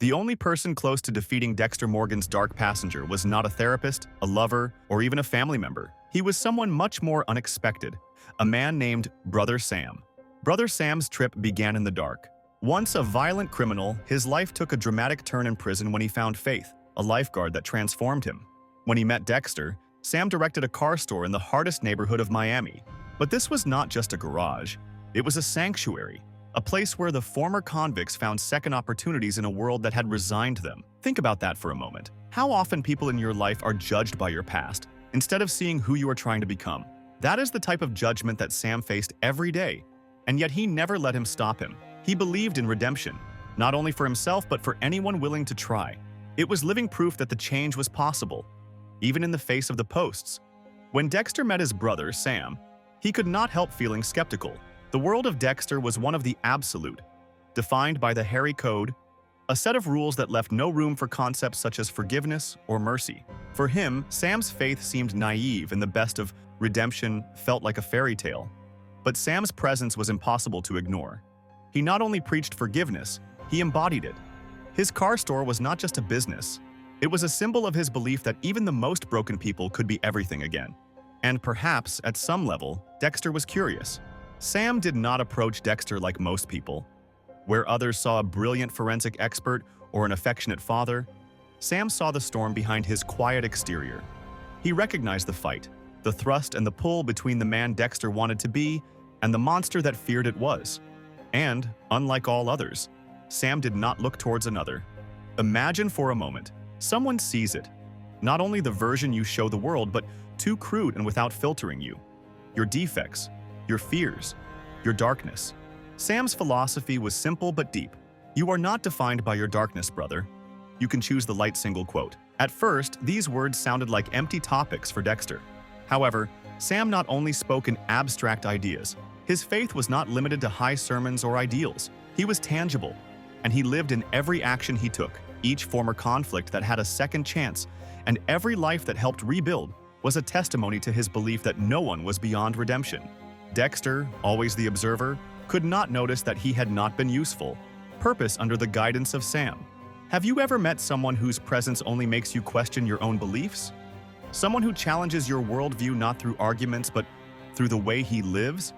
The only person close to defeating Dexter Morgan's dark passenger was not a therapist, a lover, or even a family member. He was someone much more unexpected, a man named Brother Sam. Brother Sam's trip began in the dark. Once a violent criminal, his life took a dramatic turn in prison when he found Faith, a lifeguard that transformed him. When he met Dexter, Sam directed a car store in the hardest neighborhood of Miami. But this was not just a garage. It was a sanctuary, a place where the former convicts found second opportunities in a world that had resigned them. Think about that for a moment. How often people in your life are judged by your past, instead of seeing who you are trying to become? That is the type of judgment that Sam faced every day, and yet he never let him stop him. He believed in redemption, not only for himself but for anyone willing to try. It was living proof that the change was possible, even in the face of the posts. When Dexter met his brother, Sam, he could not help feeling skeptical. The world of Dexter was one of the absolute, defined by the Harry Code, a set of rules that left no room for concepts such as forgiveness or mercy. For him, Sam's faith seemed naive and the best of redemption felt like a fairy tale. But Sam's presence was impossible to ignore. He not only preached forgiveness, he embodied it. His car store was not just a business. It was a symbol of his belief that even the most broken people could be everything again. And perhaps, at some level, Dexter was curious. Sam did not approach Dexter like most people. Where others saw a brilliant forensic expert or an affectionate father, Sam saw the storm behind his quiet exterior. He recognized the fight, the thrust and the pull between the man Dexter wanted to be and the monster that feared it was. And, unlike all others, Sam did not look towards another. Imagine for a moment, someone sees it. Not only the version you show the world, but too crude and without filtering you. Your defects, your fears, your darkness. Sam's philosophy was simple but deep. You are not defined by your darkness, brother. You can choose the light. Single quote. At first, these words sounded like empty topics for Dexter. However, Sam not only spoke in abstract ideas, his faith was not limited to high sermons or ideals. He was tangible, and he lived in every action he took. Each former conflict that had a second chance, and every life that helped rebuild, was a testimony to his belief that no one was beyond redemption. Dexter, always the observer, could not notice that he had not been useful. Purpose under the guidance of Sam. Have you ever met someone whose presence only makes you question your own beliefs? Someone who challenges your worldview not through arguments but through the way he lives?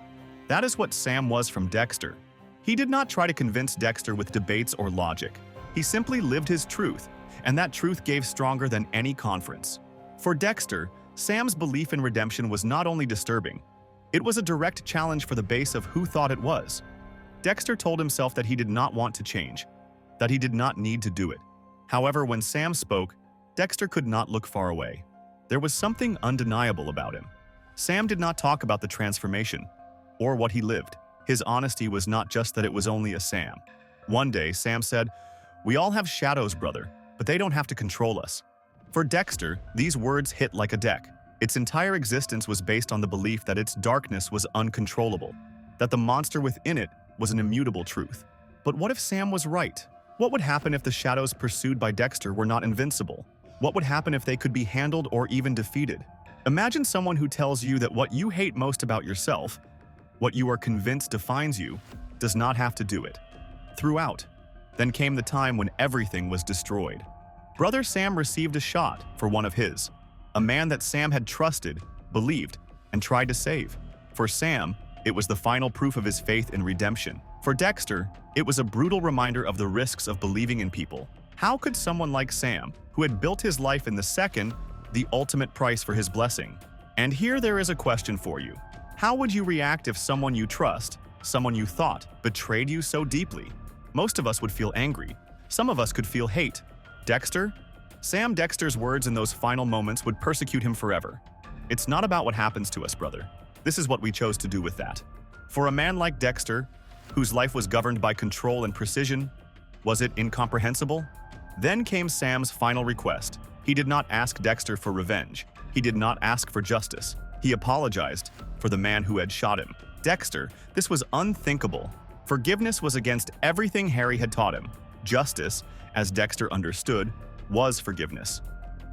That is what Sam was from Dexter. He did not try to convince Dexter with debates or logic. He simply lived his truth, and that truth gave stronger than any conference. For Dexter, Sam's belief in redemption was not only disturbing, it was a direct challenge for the base of who thought it was. Dexter told himself that he did not want to change, that he did not need to do it. However, when Sam spoke, Dexter could not look far away. There was something undeniable about him. Sam did not talk about the transformation, or what he lived. His honesty was not just that it was only a Sam. One day, Sam said, "We all have shadows, brother, but they don't have to control us." For Dexter, these words hit like a deck. Its entire existence was based on the belief that its darkness was uncontrollable, that the monster within it was an immutable truth. But what if Sam was right? What would happen if the shadows pursued by Dexter were not invincible? What would happen if they could be handled or even defeated? Imagine someone who tells you that what you hate most about yourself, what you are convinced defines you, does not have to do it. Throughout, then came the time when everything was destroyed. Brother Sam received a shot for one of his, a man that Sam had trusted, believed, and tried to save. For Sam, it was the final proof of his faith in redemption. For Dexter, it was a brutal reminder of the risks of believing in people. How could someone like Sam, who had built his life in the second, the ultimate price for his blessing? And here there is a question for you. How would you react if someone you trust, someone you thought, betrayed you so deeply? Most of us would feel angry. Some of us could feel hate. Dexter? Sam Dexter's words in those final moments would persecute him forever. It's not about what happens to us, brother. This is what we chose to do with that. For a man like Dexter, whose life was governed by control and precision, was it incomprehensible? Then came Sam's final request. He did not ask Dexter for revenge. He did not ask for justice. He apologized for the man who had shot him. Dexter, this was unthinkable. Forgiveness was against everything Harry had taught him. Justice, as Dexter understood, was forgiveness.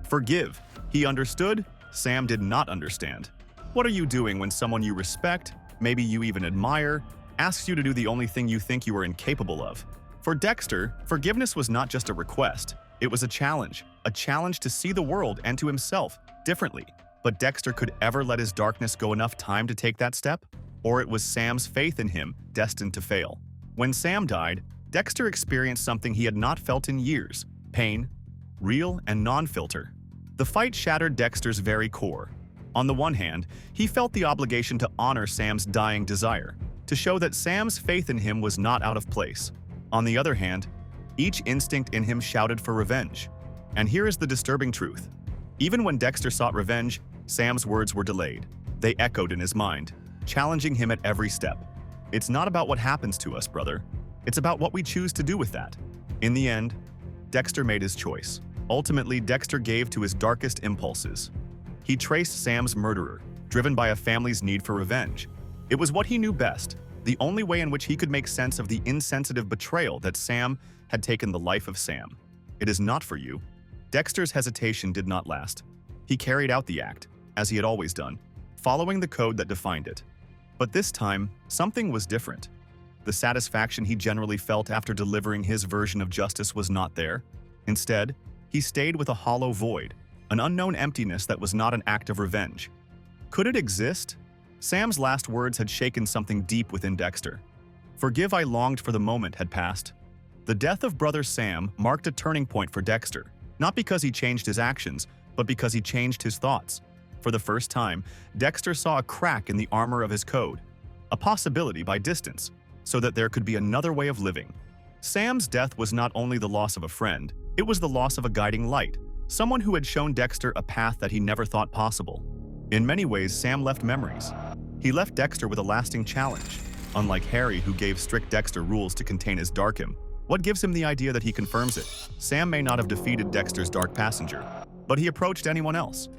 Forgive. He understood. Sam did not understand. What are you doing when someone you respect, maybe you even admire, asks you to do the only thing you think you are incapable of? For Dexter, forgiveness was not just a request, it was a challenge to see the world and to himself differently. But Dexter could ever let his darkness go enough time to take that step? Or it was Sam's faith in him destined to fail? When Sam died, Dexter experienced something he had not felt in years: pain, real and non-filter. The fight shattered Dexter's very core. On the one hand, he felt the obligation to honor Sam's dying desire, to show that Sam's faith in him was not out of place. On the other hand, each instinct in him shouted for revenge. And here is the disturbing truth. Even when Dexter sought revenge, Sam's words were delayed. They echoed in his mind, challenging him at every step. It's not about what happens to us, brother. It's about what we choose to do with that. In the end, Dexter made his choice. Ultimately, Dexter gave to his darkest impulses. He traced Sam's murderer, driven by a family's need for revenge. It was what he knew best, the only way in which he could make sense of the insensitive betrayal that Sam had taken the life of Sam. It is not for you. Dexter's hesitation did not last. He carried out the act, as he had always done, following the code that defined it. But this time, something was different. The satisfaction he generally felt after delivering his version of justice was not there. Instead, he stayed with a hollow void, an unknown emptiness that was not an act of revenge. Could it exist? Sam's last words had shaken something deep within Dexter. "Forgive, I longed for the moment" had passed. The death of brother Sam marked a turning point for Dexter, not because he changed his actions, but because he changed his thoughts. For the first time, Dexter saw a crack in the armor of his code, a possibility by distance, so that there could be another way of living. Sam's death was not only the loss of a friend, it was the loss of a guiding light, someone who had shown Dexter a path that he never thought possible. In many ways, Sam left memories. He left Dexter with a lasting challenge. Unlike Harry, who gave strict Dexter rules to contain his dark what gives him the idea that he confirms it? Sam may not have defeated Dexter's dark passenger, but he approached anyone else.